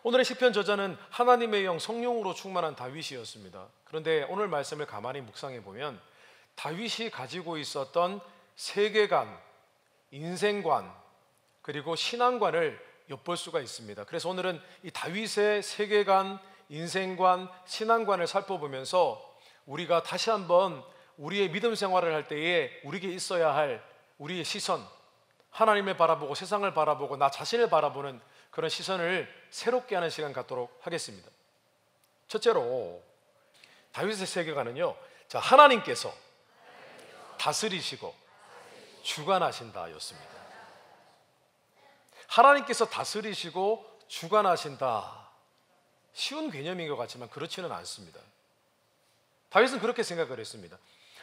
오늘의 시편 저자는 하나님의 영 성령으로 충만한 다윗이었습니다. 그런데 오늘 말씀을 가만히 묵상해 보면 다윗이 가지고 있었던 세계관, 인생관, 그리고 신앙관을 엿볼 수가 있습니다. 그래서 오늘은 이 다윗의 세계관, 인생관, 신앙관을 살펴보면서 우리가 다시 한번 우리의 믿음 생활을 할 때에 우리에게 있어야 할 우리의 시선, 하나님을 바라보고 세상을 바라보고 나 자신을 바라보는 그런 시선을 새롭게 하는 시간 갖도록 하겠습니다. 첫째로 다윗의 세계관은요, 자, 하나님께서 다스리시고 주관하신다 였습니다. 하나님께서 다스리시고 주관하신다, 쉬운 개념인 것 같지만 그렇지는 않습니다. 다윗은 그렇게 생각을 했습니다.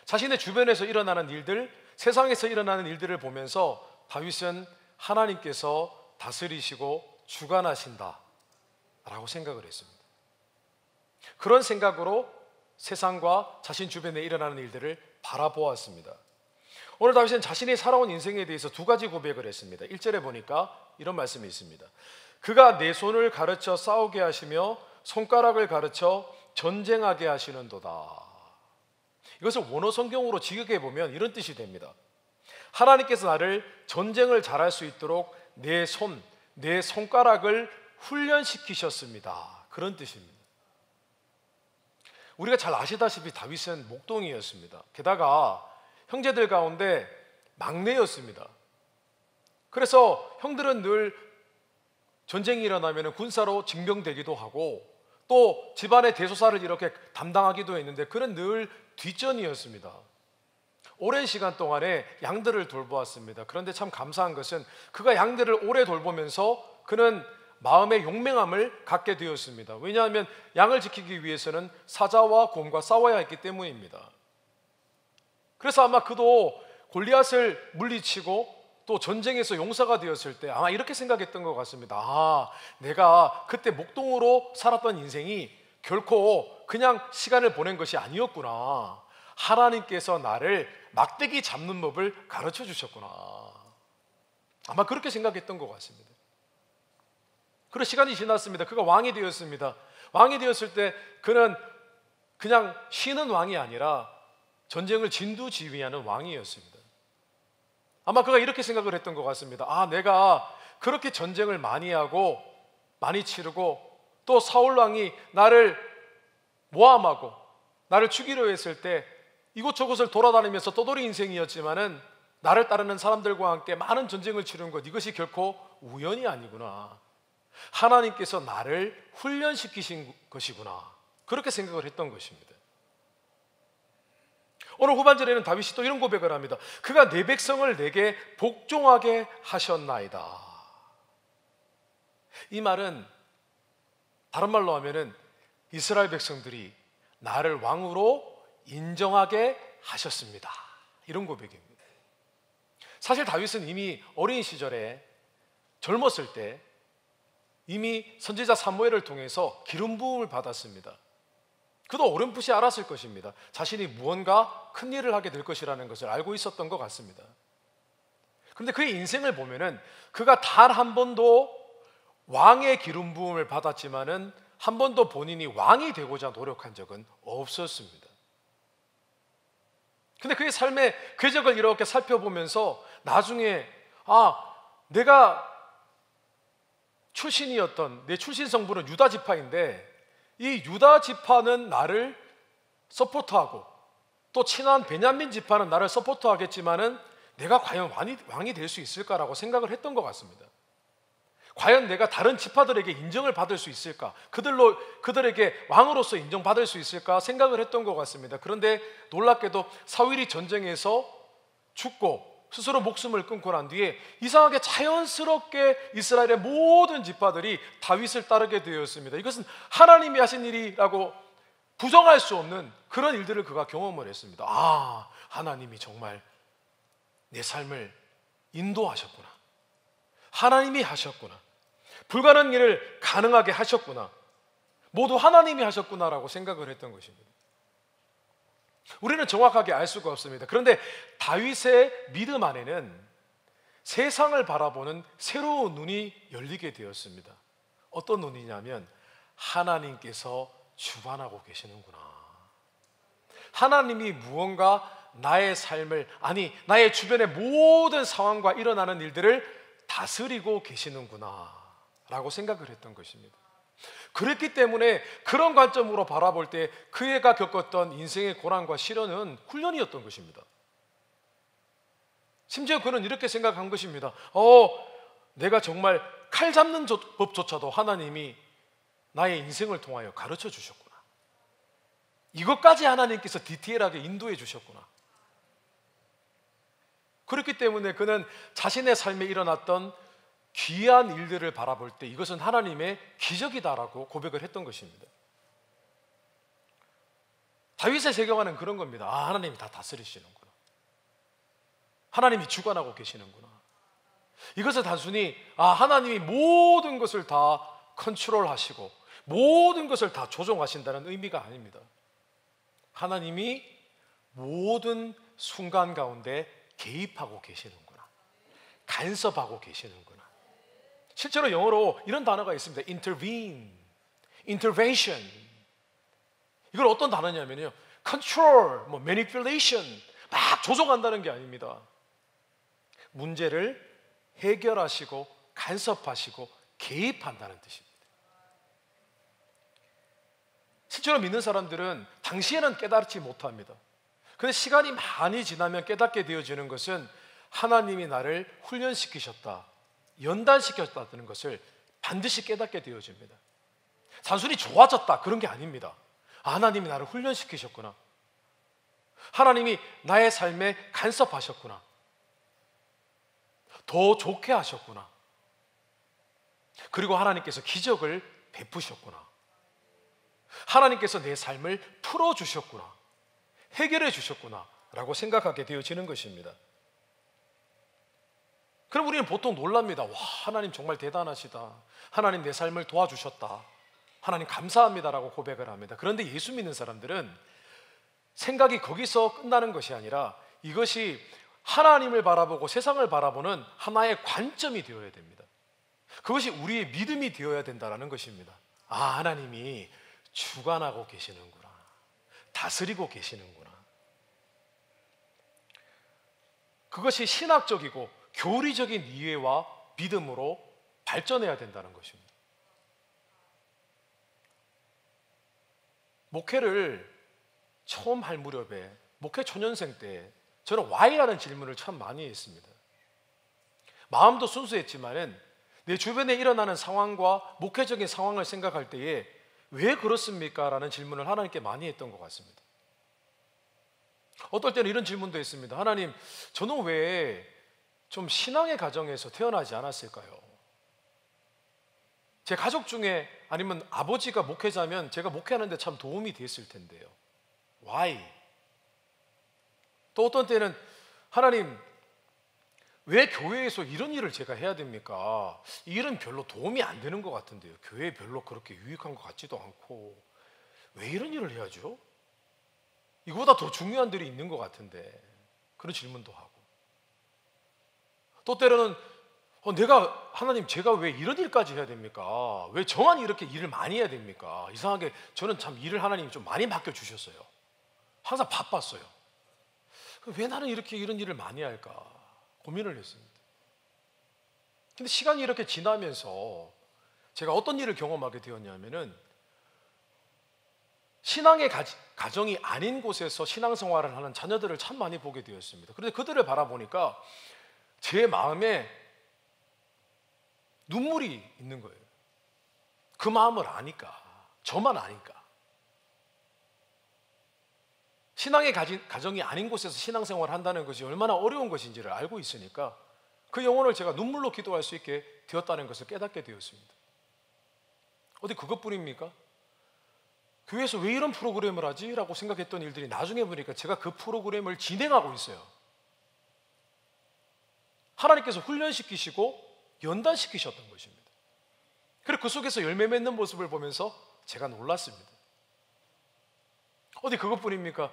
자신의 주변에서 일어나는 일들, 세상에서 일어나는 일들을 보면서 다윗은 하나님께서 다스리시고 주관하신다 라고 생각을 했습니다. 그런 생각으로 세상과 자신 주변에 일어나는 일들을 바라보았습니다. 오늘 다윗은 자신이 살아온 인생에 대해서 두 가지 고백을 했습니다. 1절에 보니까 이런 말씀이 있습니다. 그가 내 손을 가르쳐 싸우게 하시며 손가락을 가르쳐 전쟁하게 하시는도다. 이것을 원어 성경으로 직역해 보면 이런 뜻이 됩니다. 하나님께서 나를 전쟁을 잘할 수 있도록 내 손, 내 손가락을 훈련시키셨습니다. 그런 뜻입니다. 우리가 잘 아시다시피 다윗은 목동이었습니다. 게다가 형제들 가운데 막내였습니다. 그래서 형들은 늘 전쟁이 일어나면 군사로 징병되기도 하고 또 집안의 대소사를 이렇게 담당하기도 했는데 그는 늘 뒷전이었습니다. 오랜 시간 동안에 양들을 돌보았습니다. 그런데 참 감사한 것은 그가 양들을 오래 돌보면서 그는 마음의 용맹함을 갖게 되었습니다. 왜냐하면 양을 지키기 위해서는 사자와 곰과 싸워야 했기 때문입니다. 그래서 아마 그도 골리앗을 물리치고 또 전쟁에서 용사가 되었을 때 아마 이렇게 생각했던 것 같습니다. 아, 내가 그때 목동으로 살았던 인생이 결코 그냥 시간을 보낸 것이 아니었구나. 하나님께서 나를 막대기 잡는 법을 가르쳐 주셨구나. 아마 그렇게 생각했던 것 같습니다. 그리고 시간이 지났습니다. 그가 왕이 되었습니다. 왕이 되었을 때 그는 그냥 쉬는 왕이 아니라 전쟁을 진두지휘하는 왕이었습니다. 아마 그가 이렇게 생각을 했던 것 같습니다. 아, 내가 그렇게 전쟁을 많이 하고 많이 치르고 또 사울 왕이 나를 모함하고 나를 죽이려 했을 때 이곳저곳을 돌아다니면서 떠돌이 인생이었지만은 나를 따르는 사람들과 함께 많은 전쟁을 치른 것, 이것이 결코 우연이 아니구나. 하나님께서 나를 훈련시키신 것이구나. 그렇게 생각을 했던 것입니다. 오늘 후반절에는 다윗이 또 이런 고백을 합니다. 그가 내 백성을 내게 복종하게 하셨나이다. 이 말은 다른 말로 하면은 이스라엘 백성들이 나를 왕으로 인정하게 하셨습니다. 이런 고백입니다. 사실 다윗은 이미 어린 시절에 젊었을 때 이미 선지자 사무엘을 통해서 기름 부음을 받았습니다. 그도 어렴풋이 알았을 것입니다. 자신이 무언가 큰 일을 하게 될 것이라는 것을 알고 있었던 것 같습니다. 그런데 그의 인생을 보면은 그가 단 한 번도 왕의 기름 부음을 받았지만은 한 번도 본인이 왕이 되고자 노력한 적은 없었습니다. 근데 그의 삶의 궤적을 이렇게 살펴보면서 나중에 내가 출신이었던 내 출신 성부는 유다 지파인데 이 유다 지파는 나를 서포트하고 또 친한 베냐민 지파는 나를 서포트하겠지만은 내가 과연 왕이 될 수 있을까라고 생각을 했던 것 같습니다. 과연 내가 다른 지파들에게 인정을 받을 수 있을까? 그들에게 왕으로서 인정받을 수 있을까? 생각을 했던 것 같습니다. 그런데 놀랍게도 사울이 전쟁에서 죽고 스스로 목숨을 끊고 난 뒤에 이상하게 자연스럽게 이스라엘의 모든 지파들이 다윗을 따르게 되었습니다. 이것은 하나님이 하신 일이라고 부정할 수 없는 그런 일들을 그가 경험을 했습니다. 아, 하나님이 정말 내 삶을 인도하셨구나. 하나님이 하셨구나. 불가능한 일을 가능하게 하셨구나. 모두 하나님이 하셨구나라고 생각을 했던 것입니다. 우리는 정확하게 알 수가 없습니다. 그런데 다윗의 믿음 안에는 세상을 바라보는 새로운 눈이 열리게 되었습니다. 어떤 눈이냐면 하나님께서 주관하고 계시는구나. 하나님이 무언가 나의 삶을, 아니 나의 주변의 모든 상황과 일어나는 일들을 다스리고 계시는구나 라고 생각을 했던 것입니다. 그랬기 때문에 그런 관점으로 바라볼 때 그 애가 겪었던 인생의 고난과 시련은 훈련이었던 것입니다. 심지어 그는 이렇게 생각한 것입니다. 내가 정말 칼 잡는 법조차도 하나님이 나의 인생을 통하여 가르쳐 주셨구나. 이것까지 하나님께서 디테일하게 인도해 주셨구나. 그렇기 때문에 그는 자신의 삶에 일어났던 귀한 일들을 바라볼 때 이것은 하나님의 기적이다라고 고백을 했던 것입니다. 다윗의 세계관은 그런 겁니다. 하나님이 다 다스리시는구나. 하나님이 주관하고 계시는구나. 이것은 단순히 하나님이 모든 것을 다 컨트롤하시고 모든 것을 다 조종하신다는 의미가 아닙니다. 하나님이 모든 순간 가운데 개입하고 계시는구나. 간섭하고 계시는구나. 실제로 영어로 이런 단어가 있습니다. intervene, intervention. 이걸 어떤 단어냐면요, control, manipulation, 막 조종한다는 게 아닙니다. 문제를 해결하시고 간섭하시고 개입한다는 뜻입니다. 실제로 믿는 사람들은 당시에는 깨닫지 못합니다. 그런데 시간이 많이 지나면 깨닫게 되어지는 것은 하나님이 나를 훈련시키셨다, 연단시켰다는 것을 반드시 깨닫게 되어집니다. 단순히 좋아졌다 그런 게 아닙니다. 하나님이 나를 훈련시키셨구나. 하나님이 나의 삶에 간섭하셨구나. 더 좋게 하셨구나. 그리고 하나님께서 기적을 베푸셨구나. 하나님께서 내 삶을 풀어주셨구나. 해결해 주셨구나 라고 생각하게 되어지는 것입니다. 그럼 우리는 보통 놀랍니다. 하나님 정말 대단하시다. 하나님 내 삶을 도와주셨다. 하나님 감사합니다라고 고백을 합니다. 그런데 예수 믿는 사람들은 생각이 거기서 끝나는 것이 아니라 이것이 하나님을 바라보고 세상을 바라보는 하나의 관점이 되어야 됩니다. 그것이 우리의 믿음이 되어야 된다는 것입니다. 하나님이 주관하고 계시는구나. 다스리고 계시는구나. 그것이 신학적이고 교리적인 이해와 믿음으로 발전해야 된다는 것입니다. 목회를 처음 할 무렵에 목회 초년생 때 저는 Why라는 질문을 참 많이 했습니다. 마음도 순수했지만은 내 주변에 일어나는 상황과 목회적인 상황을 생각할 때에 왜 그렇습니까? 라는 질문을 하나님께 많이 했던 것 같습니다. 어떨 때는 이런 질문도 했습니다. 하나님, 저는 왜 좀 신앙의 가정에서 태어나지 않았을까요? 제 가족 중에 아니면 아버지가 목회자면 제가 목회하는데 참 도움이 됐을 텐데요. Why? 또 어떤 때는 하나님, 왜 교회에서 이런 일을 제가 해야 됩니까? 이 일은 별로 도움이 안 되는 것 같은데요. 교회에 별로 그렇게 유익한 것 같지도 않고 왜 이런 일을 해야죠? 이거보다 더 중요한 일이 있는 것 같은데 그런 질문도 하고 또 때로는 하나님 제가 왜 이런 일까지 해야 됩니까? 왜 저만 이렇게 일을 많이 해야 됩니까? 이상하게 저는 참 일을 하나님이 좀 많이 맡겨주셨어요. 항상 바빴어요. 왜 나는 이렇게 이런 일을 많이 할까? 고민을 했습니다. 근데 시간이 이렇게 지나면서 제가 어떤 일을 경험하게 되었냐면은 신앙의 가정이 아닌 곳에서 신앙생활을 하는 자녀들을 참 많이 보게 되었습니다. 그런데 그들을 바라보니까 제 마음에 눈물이 있는 거예요. 그 마음을 아니까, 저만 아니까. 신앙의 가정이 아닌 곳에서 신앙생활을 한다는 것이 얼마나 어려운 것인지를 알고 있으니까 그 영혼을 제가 눈물로 기도할 수 있게 되었다는 것을 깨닫게 되었습니다. 어디 그것뿐입니까? 교회에서 왜 이런 프로그램을 하지? 라고 생각했던 일들이 나중에 보니까 제가 그 프로그램을 진행하고 있어요. 하나님께서 훈련시키시고 연단시키셨던 것입니다. 그리고 그 속에서 열매 맺는 모습을 보면서 제가 놀랐습니다. 어디 그것뿐입니까?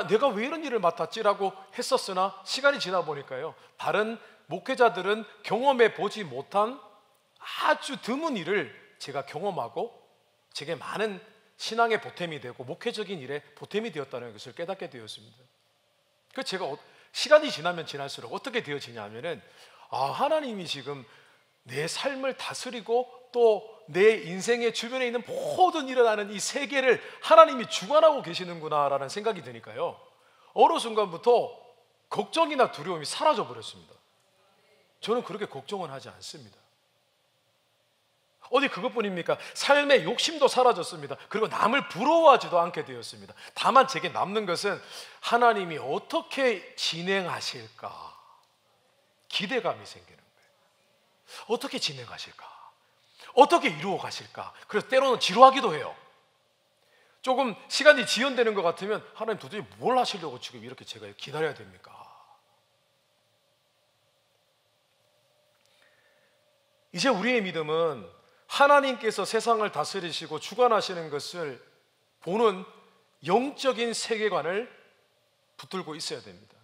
내가 왜 이런 일을 맡았지라고 했었으나 시간이 지나 보니까요, 다른 목회자들은 경험해 보지 못한 아주 드문 일을 제가 경험하고 제게 많은 신앙의 보탬이 되고 목회적인 일에 보탬이 되었다는 것을 깨닫게 되었습니다. 그래서 제가 시간이 지나면 지날수록 어떻게 되어지냐 하면은 하나님이 지금 내 삶을 다스리고 또 내 인생의 주변에 있는 모든 일어나는 이 세계를 하나님이 주관하고 계시는구나라는 생각이 드니까요, 어느 순간부터 걱정이나 두려움이 사라져 버렸습니다. 저는 그렇게 걱정은 하지 않습니다. 어디 그것뿐입니까? 삶의 욕심도 사라졌습니다. 그리고 남을 부러워하지도 않게 되었습니다. 다만 제게 남는 것은 하나님이 어떻게 진행하실까 기대감이 생기는 거예요. 어떻게 진행하실까? 어떻게 이루어 가실까? 그래서 때로는 지루하기도 해요. 조금 시간이 지연되는 것 같으면 하나님 도대체 뭘 하시려고 지금 이렇게 제가 기다려야 됩니까? 이제 우리의 믿음은 하나님께서 세상을 다스리시고 주관하시는 것을 보는 영적인 세계관을 붙들고 있어야 됩니다.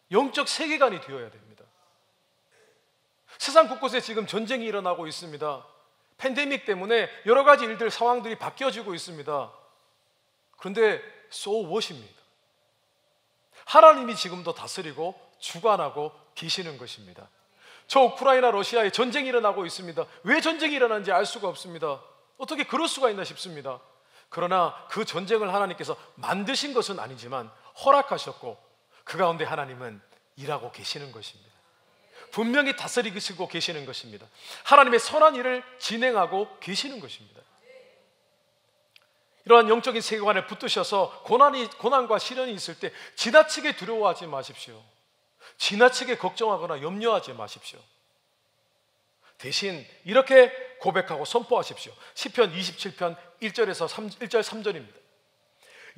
영적 세계관이 되어야 됩니다. 세상 곳곳에 지금 전쟁이 일어나고 있습니다. 팬데믹 때문에 여러 가지 일들, 상황들이 바뀌어지고 있습니다. 그런데 so what입니다. 하나님이 지금도 다스리고 주관하고 계시는 것입니다. 저 우크라이나 러시아에 전쟁이 일어나고 있습니다. 왜 전쟁이 일어나는지 알 수가 없습니다. 어떻게 그럴 수가 있나 싶습니다. 그러나 그 전쟁을 하나님께서 만드신 것은 아니지만 허락하셨고 그 가운데 하나님은 일하고 계시는 것입니다. 분명히 다스리시고 계시는 것입니다. 하나님의 선한 일을 진행하고 계시는 것입니다. 이러한 영적인 세계관을 붙드셔서 고난과 시련이 있을 때 지나치게 두려워하지 마십시오. 지나치게 걱정하거나 염려하지 마십시오. 대신 이렇게 고백하고 선포하십시오. 시편 27편 1절 3절입니다.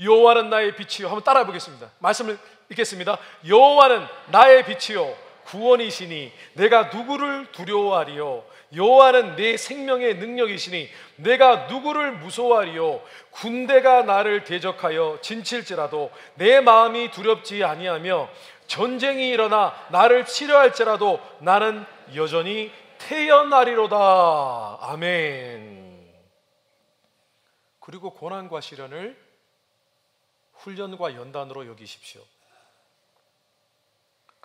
여호와는 나의 빛이요. 한번 따라해 보겠습니다. 말씀을 읽겠습니다. 여호와는 나의 빛이요 구원이시니 내가 누구를 두려워하리요. 여호와는 내 생명의 능력이시니 내가 누구를 무서워하리요. 군대가 나를 대적하여 진칠지라도 내 마음이 두렵지 아니하며 전쟁이 일어나 나를 치려할지라도 나는 여전히 태어나리로다. 아멘. 그리고 고난과 시련을 훈련과 연단으로 여기십시오.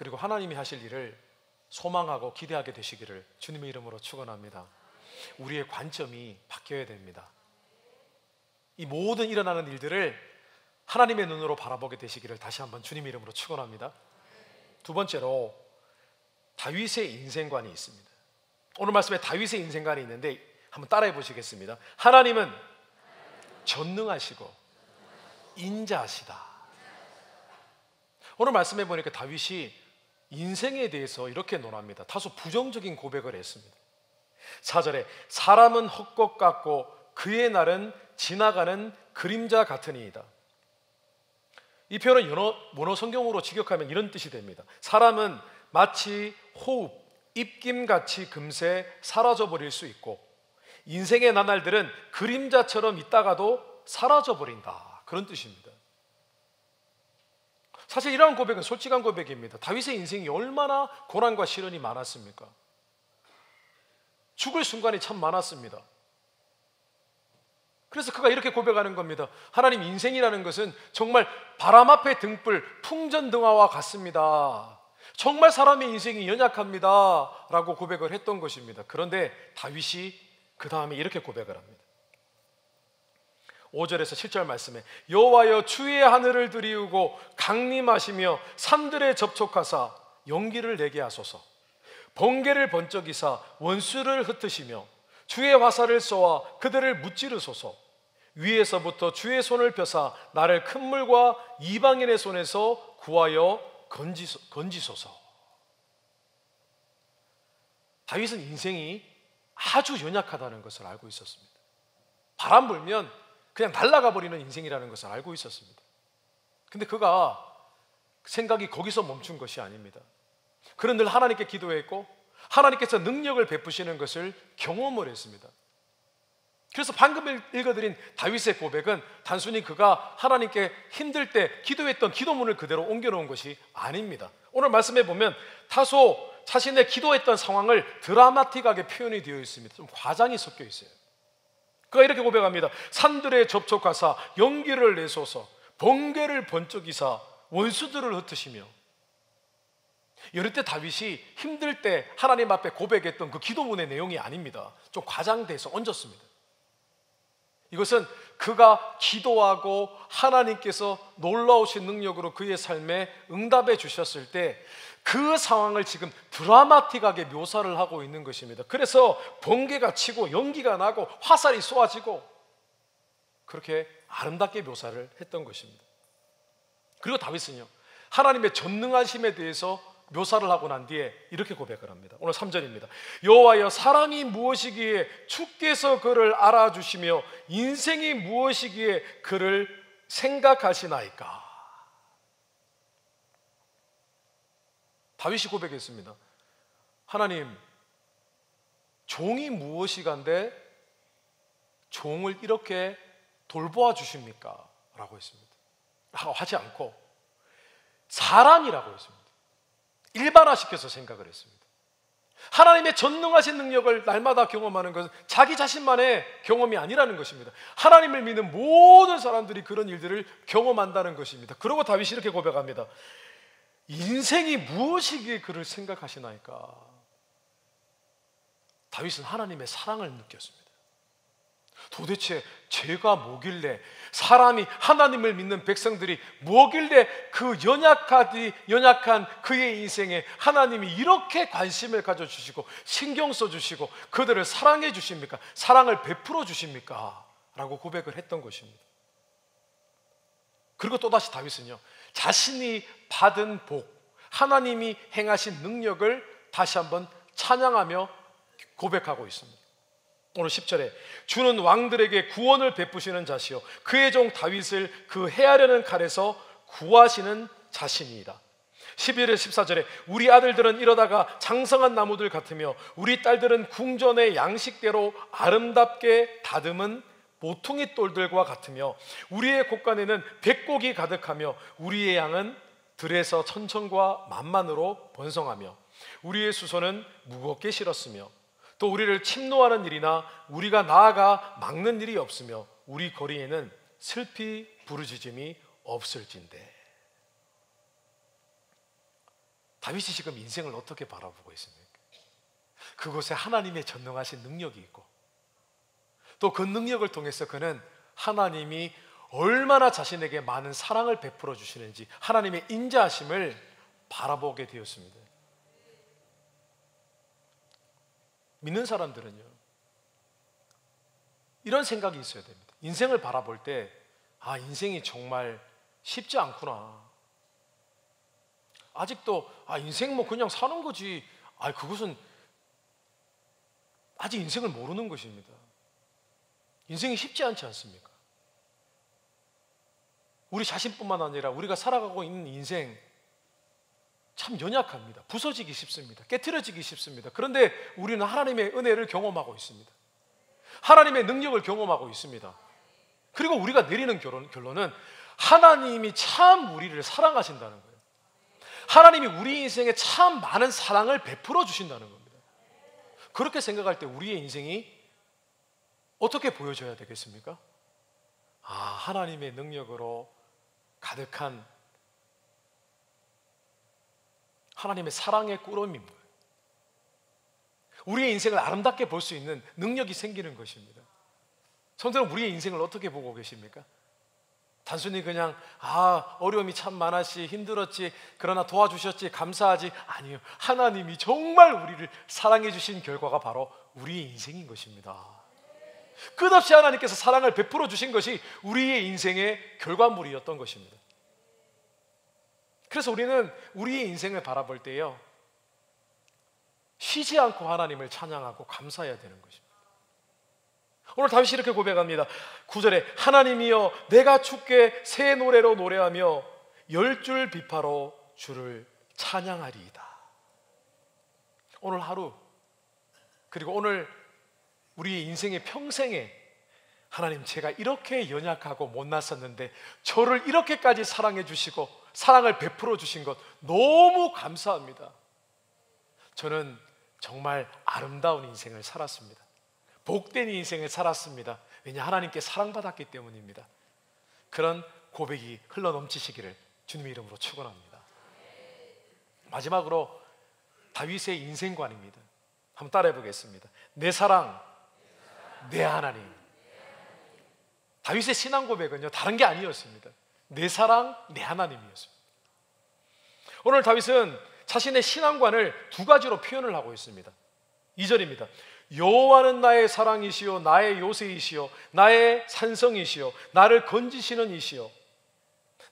그리고 하나님이 하실 일을 소망하고 기대하게 되시기를 주님의 이름으로 축원합니다. 우리의 관점이 바뀌어야 됩니다. 이 모든 일어나는 일들을 하나님의 눈으로 바라보게 되시기를 다시 한번 주님의 이름으로 축원합니다. 두 번째로 다윗의 인생관이 있습니다. 오늘 말씀에 다윗의 인생관이 있는데 한번 따라해 보시겠습니다. 하나님은 전능하시고 인자하시다. 오늘 말씀해 보니까 다윗이 인생에 대해서 이렇게 논합니다. 다소 부정적인 고백을 했습니다. 4절에 사람은 헛것 같고 그의 날은 지나가는 그림자 같으니이다. 이 표현은 원어 성경으로 직역하면 이런 뜻이 됩니다. 사람은 마치 호흡, 입김같이 금세 사라져버릴 수 있고 인생의 나날들은 그림자처럼 있다가도 사라져버린다. 그런 뜻입니다. 사실 이러한 고백은 솔직한 고백입니다. 다윗의 인생이 얼마나 고난과 시련이 많았습니까? 죽을 순간이 참 많았습니다. 그래서 그가 이렇게 고백하는 겁니다. 하나님, 인생이라는 것은 정말 바람 앞의 등불, 풍전등화와 같습니다. 정말 사람의 인생이 연약합니다 라고 고백을 했던 것입니다. 그런데 다윗이 그 다음에 이렇게 고백을 합니다. 5절에서 7절 말씀에 여호와여 주의 하늘을 들이우고 강림하시며 산들에 접촉하사 연기를 내게 하소서. 번개를 번쩍이사 원수를 흩으시며 주의 화살을 쏘아 그들을 무찌르소서. 위에서부터 주의 손을 펴사 나를 큰 물과 이방인의 손에서 구하여 건지소서. 다윗은 인생이 아주 연약하다는 것을 알고 있었습니다. 바람 불면 그냥 날아가 버리는 인생이라는 것을 알고 있었습니다. 근데 그가 생각이 거기서 멈춘 것이 아닙니다. 그는 늘 하나님께 기도했고 하나님께서 능력을 베푸시는 것을 경험을 했습니다. 그래서 방금 읽어드린 다윗의 고백은 단순히 그가 하나님께 힘들 때 기도했던 기도문을 그대로 옮겨놓은 것이 아닙니다. 오늘 말씀해 보면 다소 자신의 기도했던 상황을 드라마틱하게 표현이 되어 있습니다. 좀 과장이 섞여 있어요. 그가 이렇게 고백합니다. 산들에 접촉하사 연기를 내소서, 번개를 번쩍이사 원수들을 흩으시며. 이럴 때 다윗이 힘들 때 하나님 앞에 고백했던 그 기도문의 내용이 아닙니다. 좀 과장돼서 얹었습니다. 이것은 그가 기도하고 하나님께서 놀라우신 능력으로 그의 삶에 응답해 주셨을 때 그 상황을 지금 드라마틱하게 묘사를 하고 있는 것입니다. 그래서 번개가 치고 연기가 나고 화살이 쏘아지고 그렇게 아름답게 묘사를 했던 것입니다. 그리고 다윗은요, 하나님의 전능하심에 대해서 묘사를 하고 난 뒤에 이렇게 고백을 합니다. 오늘 3절입니다. 여호와여, 사람이 무엇이기에 주께서 그를 알아주시며 인생이 무엇이기에 그를 생각하시나이까. 다윗이 고백했습니다. 하나님, 종이 무엇이간데 종을 이렇게 돌보아 주십니까? 라고 했습니다. 하지 않고 사람이라고 했습니다. 일반화시켜서 생각을 했습니다. 하나님의 전능하신 능력을 날마다 경험하는 것은 자기 자신만의 경험이 아니라는 것입니다. 하나님을 믿는 모든 사람들이 그런 일들을 경험한다는 것입니다. 그리고 다윗이 이렇게 고백합니다. 인생이 무엇이기에 그를 생각하시나이까. 다윗은 하나님의 사랑을 느꼈습니다. 도대체 죄가 뭐길래, 사람이 하나님을 믿는 백성들이 뭐길래 그 연약한 그의 인생에 하나님이 이렇게 관심을 가져주시고 신경 써주시고 그들을 사랑해 주십니까? 사랑을 베풀어 주십니까? 라고 고백을 했던 것입니다. 그리고 또다시 다윗은요, 자신이 받은 복, 하나님이 행하신 능력을 다시 한번 찬양하며 고백하고 있습니다. 오늘 10절에 주는 왕들에게 구원을 베푸시는 자시요 그의 종 다윗을 그 해하려는 칼에서 구하시는 자신이다. 11절 14절에 우리 아들들은 이러다가 장성한 나무들 같으며 우리 딸들은 궁전의 양식대로 아름답게 다듬은 모퉁이 똘들과 같으며 우리의 곳간에는 백곡이 가득하며 우리의 양은 들에서 천천과 만만으로 번성하며 우리의 수소는 무겁게 실었으며 또 우리를 침노하는 일이나 우리가 나아가 막는 일이 없으며 우리 거리에는 슬피 부르짖음이 없을진대. 다윗이 지금 인생을 어떻게 바라보고 있습니까? 그곳에 하나님의 전능하신 능력이 있고 또 그 능력을 통해서 그는 하나님이 얼마나 자신에게 많은 사랑을 베풀어 주시는지 하나님의 인자하심을 바라보게 되었습니다. 믿는 사람들은요, 이런 생각이 있어야 됩니다. 인생을 바라볼 때 인생이 정말 쉽지 않구나. 아직도 인생 뭐 그냥 사는 거지. 그것은 아직 인생을 모르는 것입니다. 인생이 쉽지 않지 않습니까? 우리 자신뿐만 아니라 우리가 살아가고 있는 인생 참 연약합니다. 부서지기 쉽습니다. 깨트려지기 쉽습니다. 그런데 우리는 하나님의 은혜를 경험하고 있습니다. 하나님의 능력을 경험하고 있습니다. 그리고 우리가 내리는 결론은 하나님이 참 우리를 사랑하신다는 거예요. 하나님이 우리 인생에 참 많은 사랑을 베풀어 주신다는 겁니다. 그렇게 생각할 때 우리의 인생이 어떻게 보여져야 되겠습니까? 하나님의 능력으로 가득한 하나님의 사랑의 꾸러미인 거예요. 우리의 인생을 아름답게 볼 수 있는 능력이 생기는 것입니다. 성도는 우리의 인생을 어떻게 보고 계십니까? 단순히 그냥 어려움이 참 많았지, 힘들었지, 그러나 도와주셨지, 감사하지. 아니요, 하나님이 정말 우리를 사랑해 주신 결과가 바로 우리의 인생인 것입니다. 끝없이 하나님께서 사랑을 베풀어 주신 것이 우리의 인생의 결과물이었던 것입니다. 그래서 우리는 우리의 인생을 바라볼 때요, 쉬지 않고 하나님을 찬양하고 감사해야 되는 것입니다. 오늘 다윗이 이렇게 고백합니다. 9절에 하나님이여 내가 주께 새 노래로 노래하며 10줄 비파로 주를 찬양하리이다. 오늘 하루 그리고 오늘 우리의 인생의 평생에 하나님, 제가 이렇게 연약하고 못났었는데 저를 이렇게까지 사랑해 주시고 사랑을 베풀어 주신 것 너무 감사합니다. 저는 정말 아름다운 인생을 살았습니다. 복된 인생을 살았습니다. 왜냐, 하나님께 사랑받았기 때문입니다. 그런 고백이 흘러넘치시기를 주님의 이름으로 축원합니다. 마지막으로 다윗의 인생관입니다. 한번 따라해 보겠습니다. 내 사랑, 내 하나님. 다윗의 신앙 고백은요, 다른 게 아니었습니다. 내 사랑, 내 하나님이었습니다. 오늘 다윗은 자신의 신앙관을 두 가지로 표현을 하고 있습니다. 2절입니다. 여호와는 나의 사랑이시요 나의 요새이시요 나의 산성이시요 나를 건지시는 이시요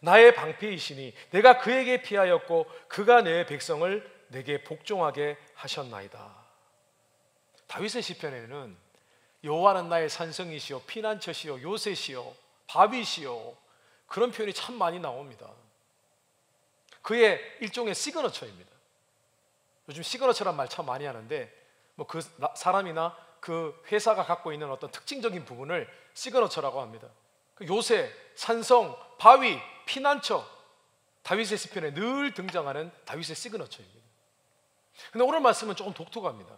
나의 방패이시니 내가 그에게 피하였고 그가 내 백성을 내게 복종하게 하셨나이다. 다윗의 시편에는 여호와는 나의 산성이시요 피난처시요 요새시요 밥이시요 그런 표현이 참 많이 나옵니다. 그의 일종의 시그너처입니다. 요즘 시그너처란 말 참 많이 하는데 뭐 그 사람이나 그 회사가 갖고 있는 어떤 특징적인 부분을 시그너처라고 합니다. 그 요새, 산성, 바위, 피난처, 다윗의 시편에 늘 등장하는 다윗의 시그너처입니다. 근데 오늘 말씀은 조금 독특합니다.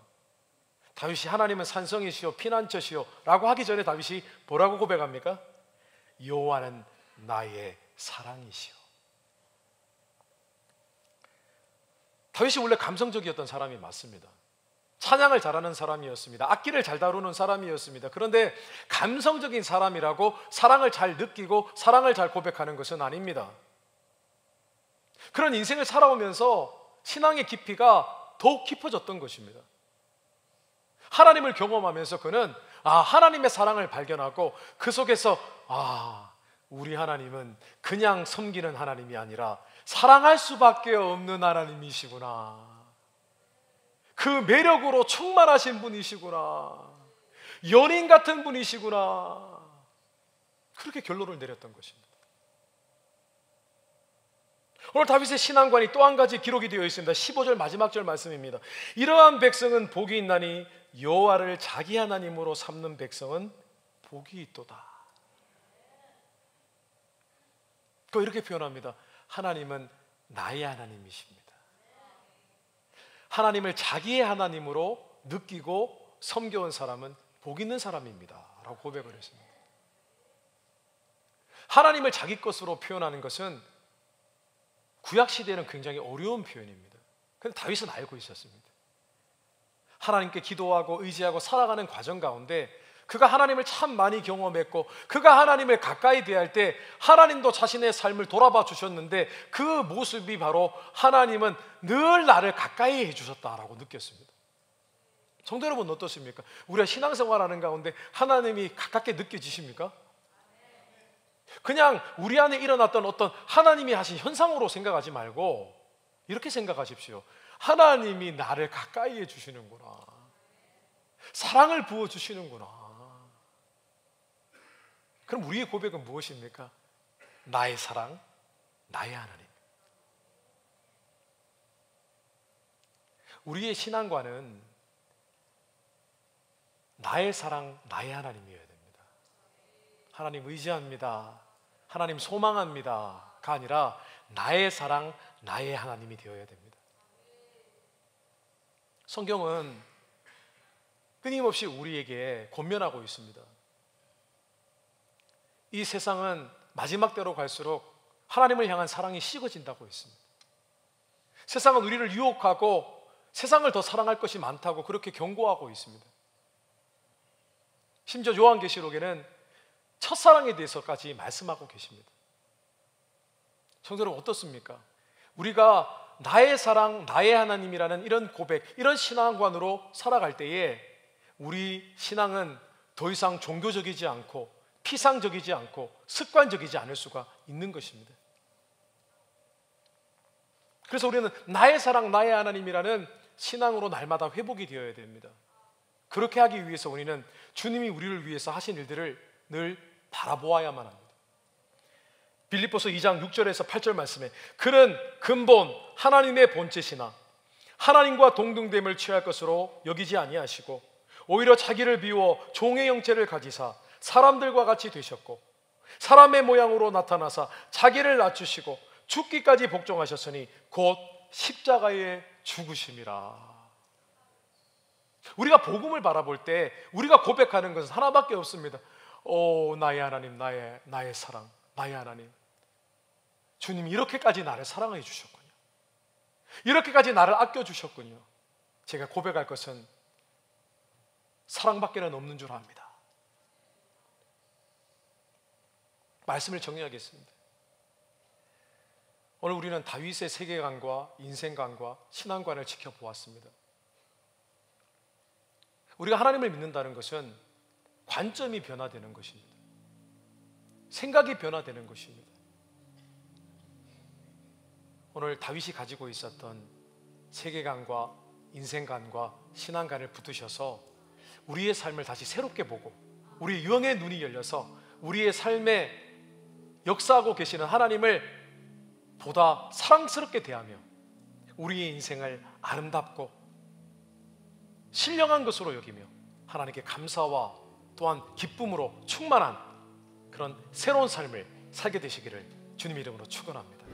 다윗이 하나님은 산성이시오 피난처시오 라고 하기 전에 다윗이 뭐라고 고백합니까? 여호와는 나의 사랑이시오. 다윗이 원래 감성적이었던 사람이 맞습니다. 찬양을 잘하는 사람이었습니다. 악기를 잘 다루는 사람이었습니다. 그런데 감성적인 사람이라고 사랑을 잘 느끼고 사랑을 잘 고백하는 것은 아닙니다. 그런 인생을 살아오면서 신앙의 깊이가 더욱 깊어졌던 것입니다. 하나님을 경험하면서 그는 하나님의 사랑을 발견하고 그 속에서 우리 하나님은 그냥 섬기는 하나님이 아니라 사랑할 수밖에 없는 하나님이시구나. 그 매력으로 충만하신 분이시구나. 연인 같은 분이시구나. 그렇게 결론을 내렸던 것입니다. 오늘 다윗의 신앙관이 또 한 가지 기록이 되어 있습니다. 15절 마지막 절 말씀입니다. 이러한 백성은 복이 있나니 여호와를 자기 하나님으로 삼는 백성은 복이 있도다. 또 이렇게 표현합니다. 하나님은 나의 하나님이십니다. 하나님을 자기의 하나님으로 느끼고 섬겨온 사람은 복 있는 사람입니다 라고 고백을 했습니다. 하나님을 자기 것으로 표현하는 것은 구약시대에는 굉장히 어려운 표현입니다. 그런데 다윗은 알고 있었습니다. 하나님께 기도하고 의지하고 살아가는 과정 가운데 그가 하나님을 참 많이 경험했고 그가 하나님을 가까이 대할 때 하나님도 자신의 삶을 돌아봐 주셨는데 그 모습이 바로 하나님은 늘 나를 가까이 해주셨다라고 느꼈습니다. 성도 여러분 어떻습니까? 우리가 신앙생활하는 가운데 하나님이 가깝게 느껴지십니까? 그냥 우리 안에 일어났던 어떤 하나님이 하신 현상으로 생각하지 말고 이렇게 생각하십시오. 하나님이 나를 가까이 해주시는구나. 사랑을 부어주시는구나. 그럼 우리의 고백은 무엇입니까? 나의 사랑, 나의 하나님. 우리의 신앙관은 나의 사랑, 나의 하나님이어야 됩니다. 하나님 의지합니다. 하나님 소망합니다가 아니라 나의 사랑, 나의 하나님이 되어야 됩니다. 성경은 끊임없이 우리에게 권면하고 있습니다. 이 세상은 마지막 때로 갈수록 하나님을 향한 사랑이 식어진다고 했습니다. 세상은 우리를 유혹하고 세상을 더 사랑할 것이 많다고 그렇게 경고하고 있습니다. 심지어 요한계시록에는 첫사랑에 대해서까지 말씀하고 계십니다. 성도 여러분 어떻습니까? 우리가 나의 사랑, 나의 하나님이라는 이런 고백, 이런 신앙관으로 살아갈 때에 우리 신앙은 더 이상 종교적이지 않고 피상적이지 않고 습관적이지 않을 수가 있는 것입니다. 그래서 우리는 나의 사랑, 나의 하나님이라는 신앙으로 날마다 회복이 되어야 됩니다. 그렇게 하기 위해서 우리는 주님이 우리를 위해서 하신 일들을 늘 바라보아야만 합니다. 빌립보서 2장 6절에서 8절 말씀에 그는 근본 하나님의 본체시나 하나님과 동등됨을 취할 것으로 여기지 아니하시고 오히려 자기를 비워 종의 형체를 가지사 사람들과 같이 되셨고 사람의 모양으로 나타나사 자기를 낮추시고 죽기까지 복종하셨으니 곧 십자가에 죽으심이라. 우리가 복음을 바라볼 때 우리가 고백하는 것은 하나밖에 없습니다. 오, 나의 하나님, 나의 사랑, 나의 하나님, 주님이 이렇게까지 나를 사랑해 주셨군요. 이렇게까지 나를 아껴 주셨군요. 제가 고백할 것은 사랑밖에는 없는 줄 압니다. 말씀을 정리하겠습니다. 오늘 우리는 다윗의 세계관과 인생관과 신앙관을 지켜보았습니다. 우리가 하나님을 믿는다는 것은 관점이 변화되는 것입니다. 생각이 변화되는 것입니다. 오늘 다윗이 가지고 있었던 세계관과 인생관과 신앙관을 붙드셔서 우리의 삶을 다시 새롭게 보고 우리의 영의 눈이 열려서 우리의 삶에 역사하고 계시는 하나님을 보다 사랑스럽게 대하며 우리의 인생을 아름답고 신령한 것으로 여기며 하나님께 감사와 또한 기쁨으로 충만한 그런 새로운 삶을 살게 되시기를 주님 이름으로 축원합니다.